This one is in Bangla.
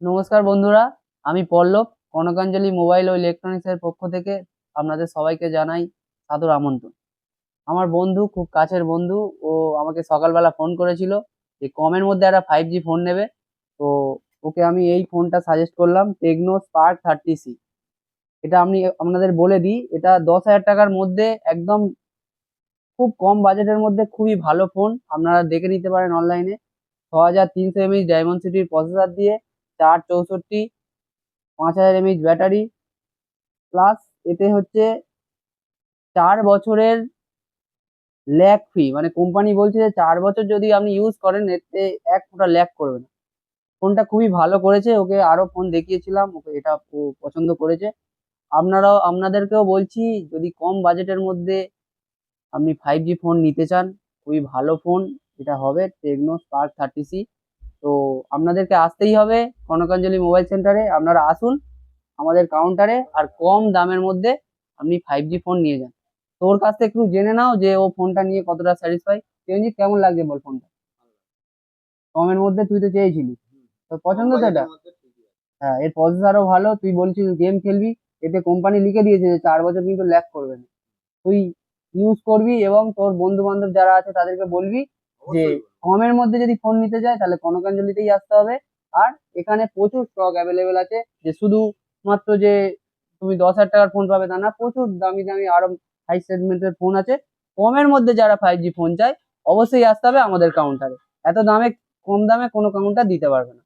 নমস্কার বন্ধুরা, আমি পল্লব। কনকাঞ্জলি মোবাইল ও ইলেকট্রনিক্স এর পক্ষ থেকে আপনাদের সবাইকে জানাই সাদর আমন্ত্রণ। আমার বন্ধু, খুব কাছের বন্ধু, ও আমাকে সকালবেলা ফোন করেছিল যে কমের মধ্যে একটা 5G ফোন নেবে। তো ওকে আমি এই ফোনটা সাজেস্ট করলাম, টেকনো স্পার্ক 30C। এটা আমি আপনাদের বলে দিই, এটা 10,000 টাকার মধ্যে একদম খুব কম বাজেটের মধ্যে খুবই ভালো ফোন। আপনারা দেখে নিতে পারেন অনলাইনে। 6300 mAh ডায়মন্ড সিটির প্রসেসর দিয়ে, 464, 5000 mAh ব্যাটারি, প্লাস এতে হচ্ছে 4 বছরের ল্যাগ ফ্রি। মানে কোম্পানি বলছে যে 4 বছর যদি আপনি ইউজ করেন এতে এক ফোঁটা ল্যাগ করবে না। ফোনটা খুবই ভালো করেছে। ওকে আরো ফোন দেখিয়েছিলাম, ওকে এটা ও পছন্দ করেছে। আপনাদেরকেও বলছি, যদি কম বাজেটের মধ্যে আপনি 5G ফোন নিতে চান, খুবই ভালো ফোন এটা হবে, টেকনো স্পার্ক 30C। তো আপনাদেরকে আসতেই হবে কনকাঞ্জলি মোবাইল সেন্টারে। আপনারা আসুন আমাদের কাউন্টারে, আর কম দামের মধ্যে আপনি 5G ফোন নিয়ে যান। তো ওর কাছ থেকে একটু জেনে নাও যে ও ফোনটা নিয়ে কতটা স্যাটিসফাই। চিরঞ্জিত, কেমন লাগছে বল ফোনটা? কমের মধ্যে তুই তো চেয়েছিলি, তো পছন্দ তো এটা। হ্যাঁ, এর প্রসেসরও ভালো। তুই বলছিস গেম খেলবি, এতে কোম্পানি লিখে দিয়েছে যে 4 বছর কিন্তু ল্যাগ করবে না। তুই ইউজ করবি এবং তোর বন্ধু বান্ধব যারা আছে তাদেরকে বলবি যে কমের মধ্যে যদি ফোন নিতে চায় তাহলে কনকাঞ্জলিতেই আসতে হবে। আর এখানে প্রচুর স্টক অ্যাভেলেবেল আছে, যে শুধুমাত্র যে তুমি 10,000 টাকার ফোন পাবে তা না, প্রচুর দামি দামি আরো হাই সেগমেন্টের ফোন আছে। কমের মধ্যে যারা 5G ফোন চায় অবশ্যই আসতে হবে আমাদের কাউন্টারে। এত দামে, কম দামে কোনো কাউন্টার দিতে পারবে না।